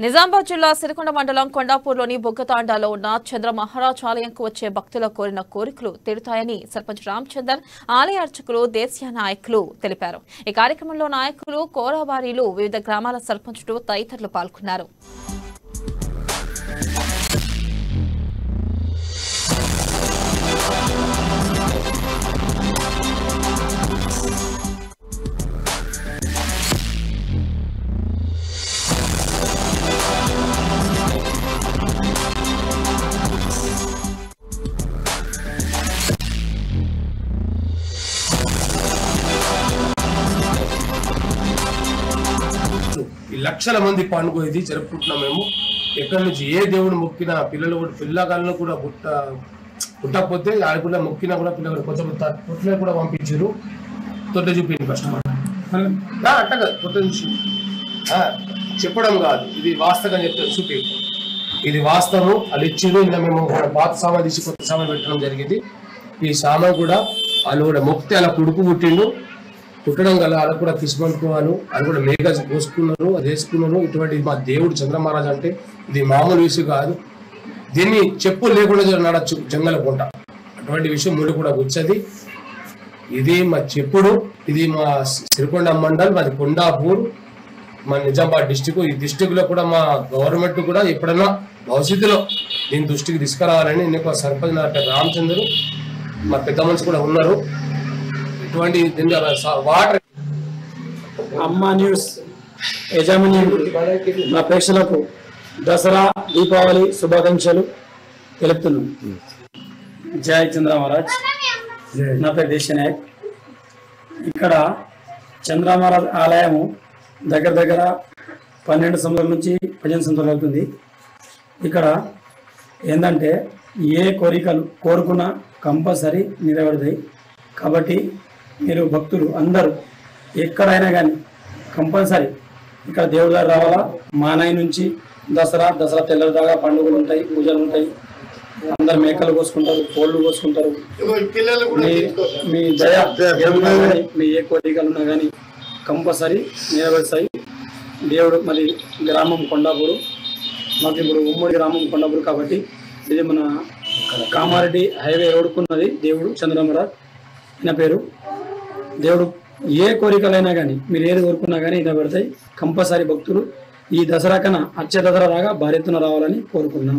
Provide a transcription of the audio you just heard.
నిజామాబాద్ జిల్లా సిరికొండ మండలం కొండాపూర్లోని బొగ్గతాండాలో ఉన్న చంద్ర మహారాజ్ ఆలయంకు వచ్చే భక్తుల కోరిన కోరికలు తీరుతాయని సర్పంచ్ రామచందర్, ఆలయ అర్చకులు, దేశీయ నాయకులు తెలిపారు. ఈ కార్యక్రమంలో నాయకులు, కోరాబారీలు, వివిధ గ్రామాల సర్పంచులు తదితరులు పాల్గొన్నారు. లక్షల మంది పండుగ ఇది జరుపుకుంటున్నాం. మేము ఎక్కడి నుంచి ఏ దేవుడు మొక్కినా పిల్లలు కూడా పిల్లగాళ్ళు కూడా పుట్టకపోతే ఆడకుండా మొక్కినా కూడా పిల్లలు కొంచెం పుట్టిన కూడా పంపించారు. తొట్ట చూపింది ఫస్ట్ అంట కదా, తొట్ట చూసి చెప్పడం కాదు, ఇది వాస్తవం చెప్తే చూపి ఇది వాస్తవం. వాళ్ళు ఇచ్చారు. ఇలా మేము పాత సామాన్ తీసి కొత్త సామాన్ పెట్టడం జరిగింది. ఈ సామాన్ కూడా వాళ్ళు కూడా మొక్కితే అలా కొడుకు పుట్టిండు. పుట్టడం గల వాళ్ళు కూడా కిస్మనుకోవాలి, వాళ్ళు కూడా మేఘ కోసుకున్నారు, అది వేసుకున్నారు. ఇటువంటి మా దేవుడు చంద్రమహారాజ్ అంటే ఇది మామూలు విషయం కాదు. దీన్ని చెప్పులు లేకుండా నడచ్చు జంగల గుంట, అటువంటి విషయం ముందు కూడా వచ్చేది. ఇది మా చెప్పుడు, ఇది మా సిరికొండ మండల్, మాది కొండాపూర్, మా నిజామాబాద్ డిస్టిక్. ఈ డిస్టిక్ లో కూడా మా గవర్నమెంట్ కూడా ఎప్పుడైనా భవిష్యత్తులో దీని దృష్టికి తీసుకురావాలని నేను సర్పంచ్ రామచంద్రు, మా పెద్ద మనిషి కూడా ఉన్నారు. ఇటువంటి వాటర్ అమ్మ న్యూస్ యజమాని నా ప్రేక్షకులకు దసరా దీపావళి శుభాకాంక్షలు తెలుపుతున్నాను. జై చంద్ర మహారాజ్. నా పేరు దేశీయ నాయక్. ఇక్కడ చంద్ర మహారాజ్ ఆలయము దగ్గర దగ్గర 12 సంవత్సరాల నుంచి 15 సంవత్సరాలు అవుతుంది. ఇక్కడ ఏంటంటే ఏ కోరికలు కోరుకున్నా కంపల్సరీ నెరవేరుతాయి. కాబట్టి మీరు భక్తులు అందరూ ఎక్కడైనా కానీ కంపల్సరీ ఇక్కడ దేవుడి దగ్గర రావాలా. మానాయి నుంచి దసరా తెల్లరి దాకా పండుగలు ఉంటాయి, పూజలు ఉంటాయి. అందరు మేకలు కోసుకుంటారు, కోళ్ళు కోసుకుంటారు. మీ దయ మీ ఏ కోరికలు ఉన్నా కానీ కంపల్సరీ నెరవేరుస్తాయి. దేవుడు మరి గ్రామం కొండాపూరు, మాకు ఇప్పుడు ఉమ్మడి గ్రామం కొండాపూరు కాబట్టి ఇది మన కామారెడ్డి హైవే రోడ్డుకున్నది దేవుడు చంద్రమహారాజ్ ఈయన పేరు. దేవుడు ఏ కోరికలైనా కానీ మీరు ఏది కోరుకున్నా కానీ ఇలా పెడతాయి. కంపల్సరీ భక్తులు ఈ దసరా కన్నా అచ్చే దసరా దాకా భారీ ఎత్తున రావాలని కోరుకున్నాం.